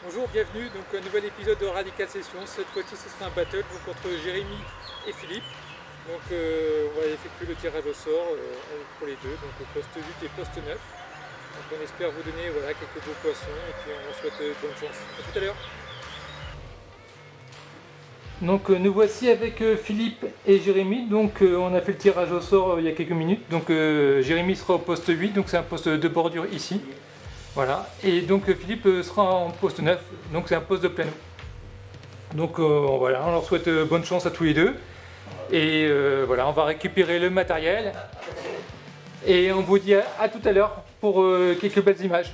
Bonjour, bienvenue, donc un nouvel épisode de Radical Session. Cette fois-ci ce sera un battle donc, entre Jérémy et Philippe. Donc on va effectuer le tirage au sort pour les deux, donc au poste 8 et poste 9. Donc on espère vous donner voilà, quelques beaux poissons et puis on vous souhaite bonne chance. A tout à l'heure. Donc nous voici avec Philippe et Jérémy. Donc on a fait le tirage au sort il y a quelques minutes. Donc Jérémy sera au poste 8, donc c'est un poste de bordure ici. Voilà, et donc Philippe sera en poste 9, donc c'est un poste de plano. Donc voilà, on leur souhaite bonne chance à tous les deux. Et voilà, on va récupérer le matériel. Et on vous dit à tout à l'heure pour quelques belles images.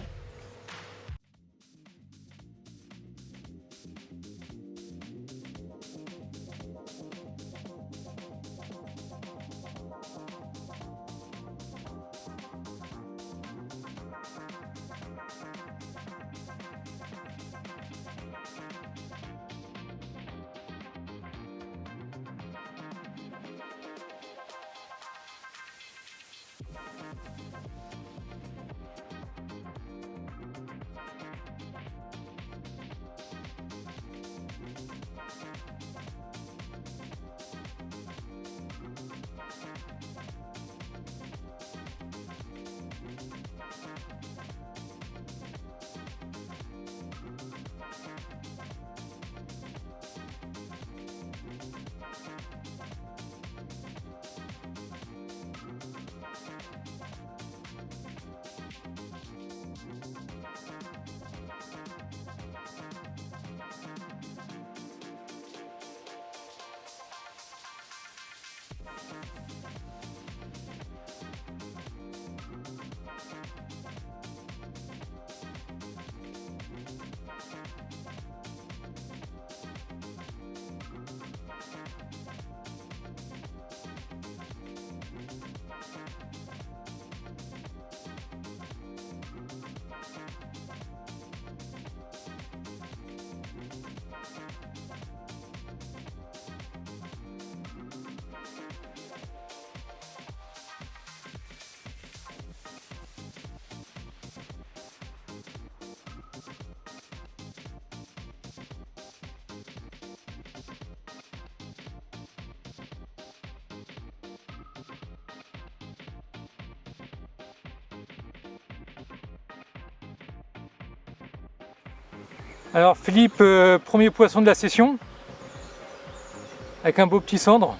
Alors Philippe, premier poisson de la session, avec un beau petit cendre.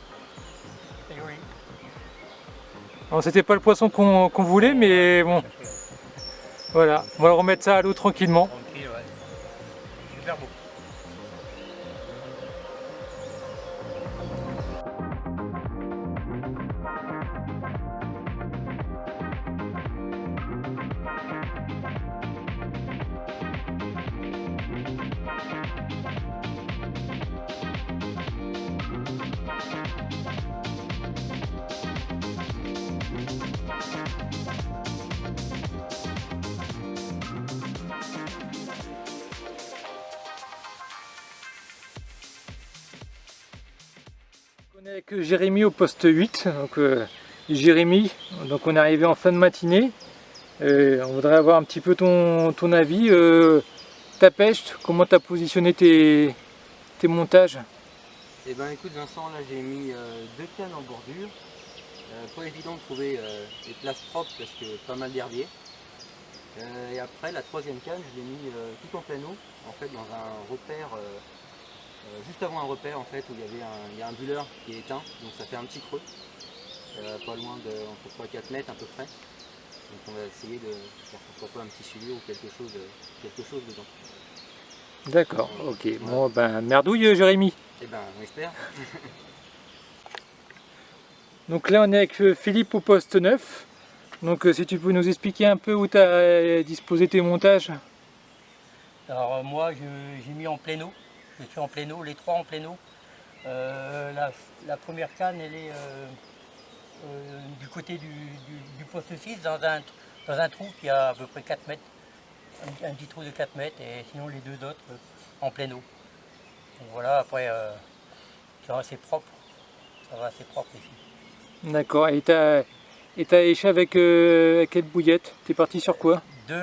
Eh oui, Alors c'était pas le poisson qu'on voulait, mais bon, voilà, on va remettre ça à l'eau tranquillement. tranquille, ouais. Super beau. On est avec Jérémy au poste 8, donc Jérémy, donc on est arrivé en fin de matinée. On voudrait avoir un petit peu ton avis, ta pêche, comment tu as positionné tes montages. Eh ben écoute Vincent, là j'ai mis deux cannes en bordure. Pas évident de trouver des places propres parce que pas mal d'herbiers. Et après la troisième canne, je l'ai mis tout en plano, en fait dans un repère, juste avant un repère en fait où il y a un bulleur qui est éteint, donc ça fait un petit creux, pas loin de entre 3 et 4 mètres à peu près. Donc on va essayer de faire pourquoi pas un petit suivi ou quelque chose dedans. D'accord, ok. Bon ben merdouille Jérémy. Eh ben on espère. Donc là on est avec Philippe au poste 9. Donc si tu peux nous expliquer un peu où tu as disposé tes montages. Alors moi j'ai mis en pléno, je suis en pléno, les trois en pléno. La première canne elle est du côté du poste 6 dans un trou qui a à peu près 4 mètres, un petit trou de 4 mètres et sinon les deux autres en pléno. Donc voilà, après c'est assez propre, ça va assez propre ici. D'accord, et t'as éché avec quelle bouillette? T'es parti sur quoi? Deux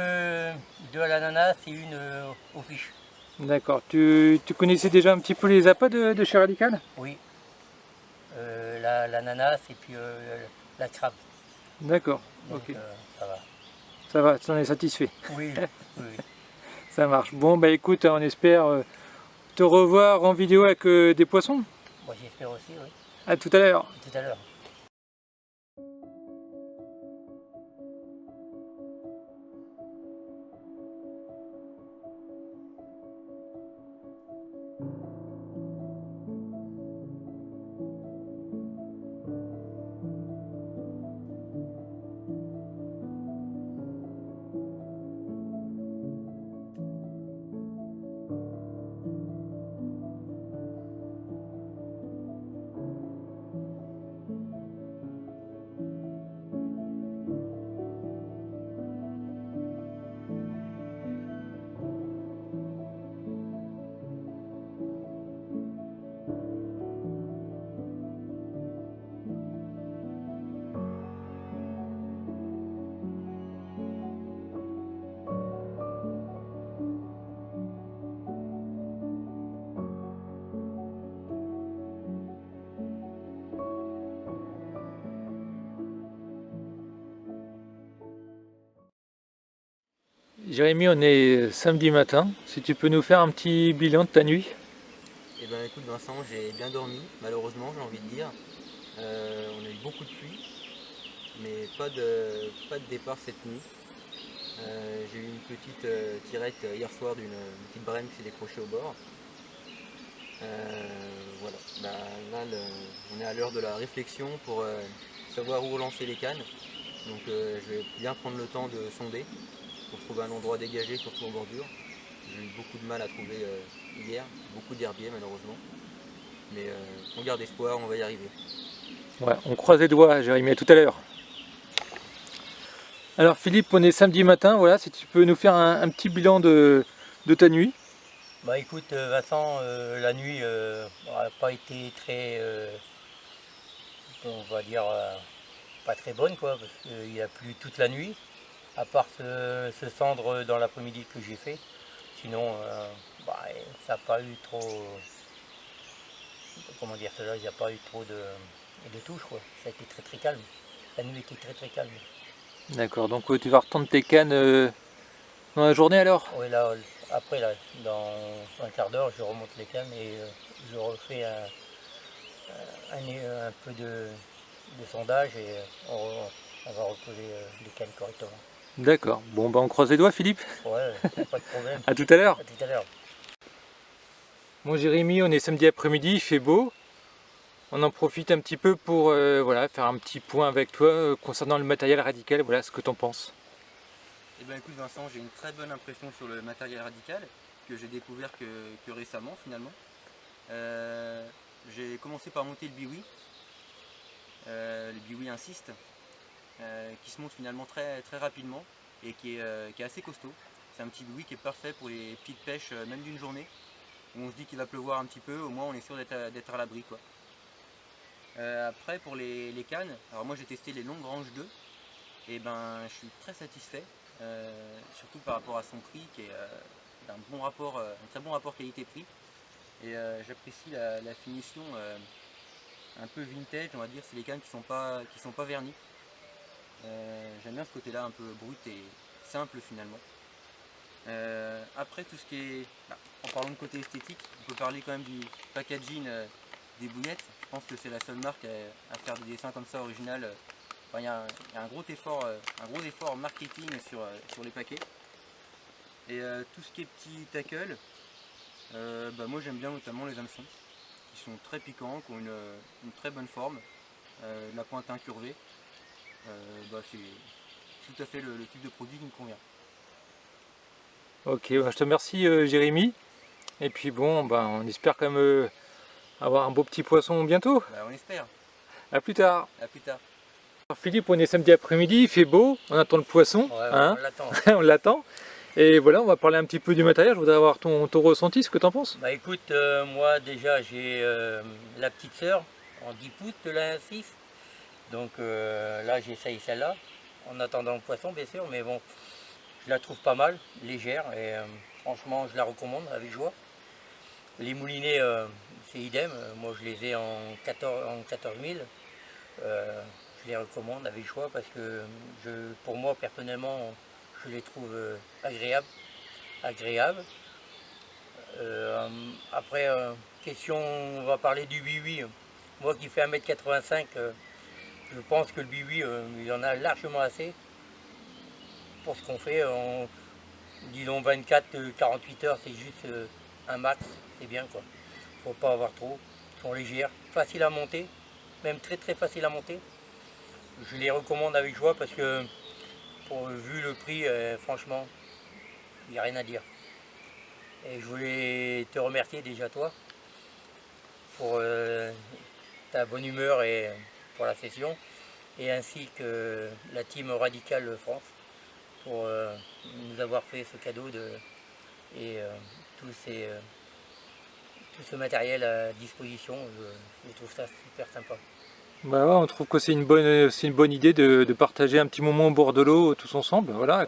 à l'ananas et une aux fiches. D'accord. Tu connaissais déjà un petit peu les appâts de chez Radical? Oui, l'ananas et puis la crabe. D'accord, Donc ok. ça va. Ça va, tu en es satisfait. Oui, oui, oui. Ça marche. Bon, bah écoute, on espère te revoir en vidéo avec des poissons. Moi j'espère aussi, oui. À tout à l'heure. Tout à l'heure. Jérémy, on est samedi matin. Si tu peux nous faire un petit bilan de ta nuit. Eh ben écoute Vincent, j'ai bien dormi, malheureusement j'ai envie de dire. On a eu beaucoup de pluie, mais pas de départ cette nuit. J'ai eu une petite tirette hier soir d'une petite brème qui s'est décrochée au bord. Voilà, là on est à l'heure de la réflexion pour savoir où relancer les cannes. Donc je vais bien prendre le temps de sonder pour trouver un endroit dégagé, surtout en bordure. J'ai eu beaucoup de mal à trouver hier, beaucoup d'herbiers malheureusement. Mais on garde espoir, on va y arriver. Ouais, on croise les doigts, Jérémy, à tout à l'heure. Alors Philippe, on est samedi matin, voilà, si tu peux nous faire un petit bilan de ta nuit. Bah écoute Vincent, la nuit n'a pas été très, on va dire, pas très bonne quoi, parce qu'il a plu toute la nuit, à part ce cendre dans l'après-midi que j'ai fait. Sinon, bah, ça n'a pas eu trop, comment dire cela, il n'y a pas eu trop de touches quoi. Ça a été très très calme. La nuit était très très calme. D'accord, donc tu vas retendre tes cannes dans la journée alors? Oui là, après là, dans un quart d'heure, je remonte les cannes et je refais un peu de sondage et on va reposer les cannes correctement. D'accord, bon bah on croise les doigts Philippe. Ouais, pas de problème. À tout à l'heure. À tout à l'heure. Bon Jérémy, on est samedi après-midi, il fait beau. On en profite un petit peu pour voilà, faire un petit point avec toi concernant le matériel Radical, voilà ce que tu en penses. Eh bien écoute Vincent, j'ai une très bonne impression sur le matériel Radical que j'ai découvert que récemment finalement. J'ai commencé par monter le Biwi, le Biwi Insist, qui se monte finalement très rapidement et qui est assez costaud. C'est un petit Biwi qui est parfait pour les petites pêches même d'une journée où on se dit qu'il va pleuvoir un petit peu, au moins on est sûr d'être à l'abri quoi. Après pour les cannes, alors moi j'ai testé les longues Grange 2 et ben je suis très satisfait, surtout par rapport à son prix qui est d'un bon rapport, un très bon rapport qualité-prix. Et j'apprécie la finition un peu vintage, on va dire, c'est les cannes qui sont pas vernies. J'aime bien ce côté-là un peu brut et simple finalement. Après tout ce qui est, en parlant de côté esthétique, on peut parler quand même du packaging des bouillettes. Je pense que c'est la seule marque à faire des dessins comme ça original. Enfin, il y a un gros effort marketing sur les paquets. Et tout ce qui est petit tackle, moi j'aime bien notamment les hameçons, qui sont très piquants, qui ont une très bonne forme, la pointe incurvée. C'est tout à fait le type de produit qui me convient. Ok, bah, je te remercie Jérémy. Et puis bon, bah, on espère quand même avoir un beau petit poisson bientôt. On espère. A plus tard. À plus tard. Alors, Philippe, on est samedi après-midi, il fait beau, on attend le poisson, Ouais, hein, on l'attend. on l'attend. Et voilà, on va parler un petit peu du matériel, je voudrais avoir ton ressenti, ce que tu en penses. Bah écoute, moi déjà j'ai la petite sœur en 10 pouces de la 6. Donc là j'essaye celle-là, en attendant le poisson bien sûr, mais bon, je la trouve pas mal, légère et franchement je la recommande avec joie. Les moulinets c'est idem, moi je les ai en 14 000. Je les recommande avec joie parce que pour moi personnellement je les trouve agréables. Après, question, on va parler du biwi. Moi qui fais 1m85, je pense que le biwi, il y en a largement assez pour ce qu'on fait. Disons 24-48 heures, c'est juste un max, c'est bien quoi. Faut pas avoir trop, ils sont légères, faciles à monter, même très très faciles à monter. Je les recommande avec joie parce que vu le prix, franchement, il n'y a rien à dire. Et je voulais te remercier déjà toi pour ta bonne humeur et pour la session, et ainsi que la team Radicale France pour nous avoir fait ce cadeau et tout ce matériel à disposition. Je trouve ça super sympa. Bah ouais, on trouve que c'est une bonne idée de partager un petit moment au bord de l'eau tous ensemble, voilà,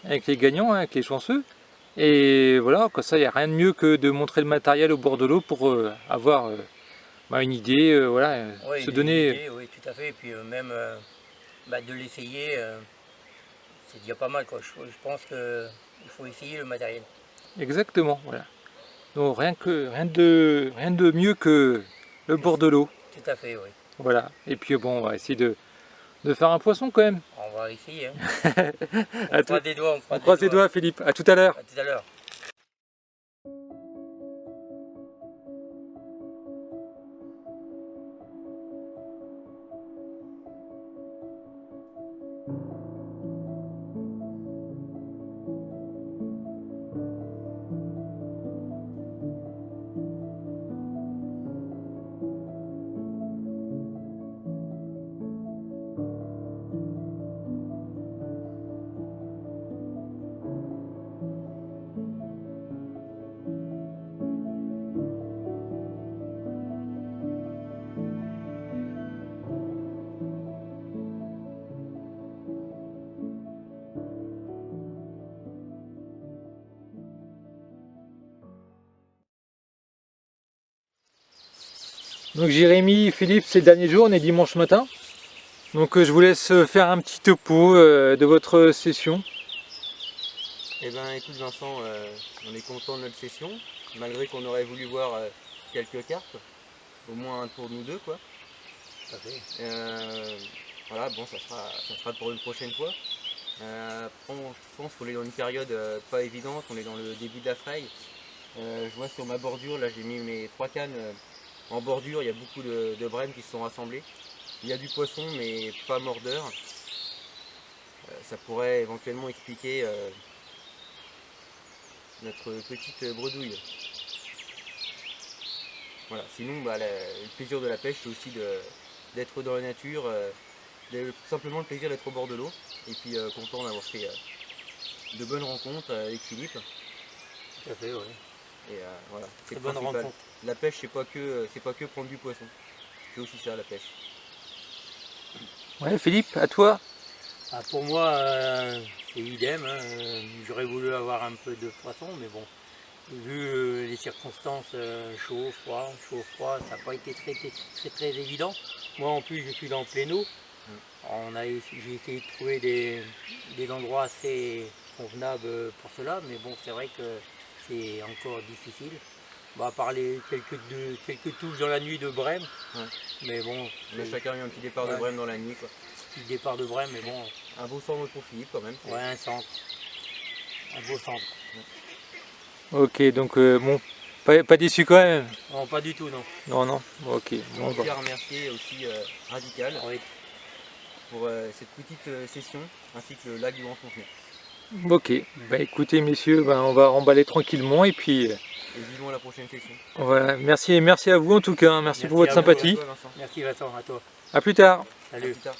avec les gagnants, hein, avec les chanceux. Et voilà, comme ça, il n'y a rien de mieux que de montrer le matériel au bord de l'eau pour avoir une idée, voilà, ouais, se donner. Idée, oui, tout à fait. Et puis même de l'essayer, c'est déjà pas mal, quoi. Je pense qu'il faut essayer le matériel. Exactement, voilà. Donc rien de mieux que le bord de l'eau. Tout à fait, oui. Voilà. Et puis bon, on va essayer de faire un poisson quand même. On va essayer. Hein. On croise des doigts. On croise les doigts, Philippe. À tout à l'heure. À tout à l'heure. Donc Jérémy, Philippe, c'est le dernier jour, on est dimanche matin. Donc je vous laisse faire un petit topo de votre session. Eh ben écoute Vincent, on est content de notre session, malgré qu'on aurait voulu voir quelques cartes, au moins un pour nous deux quoi. Voilà, bon ça sera pour une prochaine fois. Je pense qu'on est dans une période pas évidente, on est dans le début de la fraye. Je vois sur ma bordure, là j'ai mis mes 3 cannes en bordure, il y a beaucoup de brèmes qui se sont rassemblées. Il y a du poisson mais pas mordeur. Ça pourrait éventuellement expliquer notre petite bredouille. Voilà. Sinon le plaisir de la pêche c'est aussi d'être dans la nature, simplement le plaisir d'être au bord de l'eau, et puis content d'avoir fait de bonnes rencontres avec Philippe. Tout à fait, oui. Et voilà, c'est bonne rencontre. La pêche c'est pas que prendre du poisson, c'est aussi ça la pêche. Ouais, Philippe, à toi. Pour moi, c'est idem. Hein. J'aurais voulu avoir un peu de poisson, mais bon, vu les circonstances chaud, froid, ça n'a pas été très évident. Moi en plus, je suis dans le Plénaud. J'ai essayé de trouver des endroits assez convenables pour cela, mais bon, c'est vrai que c'est encore difficile. À part quelques touches dans la nuit de brème, mais bon. On a chacun eu un petit départ de brème dans la nuit quoi. Petit départ de brème, mais bon. Un beau centre pour Philippe quand même. Ouais, un centre. Un beau centre. Ok, donc bon, pas déçu quand même. Non, pas du tout, non. Non, ok. On va remercier aussi Radical pour cette petite session, ainsi que le lac du Grand Fontenay. Ok, écoutez messieurs, on va remballer tranquillement et puis... Et vivons la prochaine session. Voilà, merci à vous en tout cas, merci pour votre sympathie. Toi, Vincent. Merci Vincent, à toi. À plus tard. Salut. À plus tard.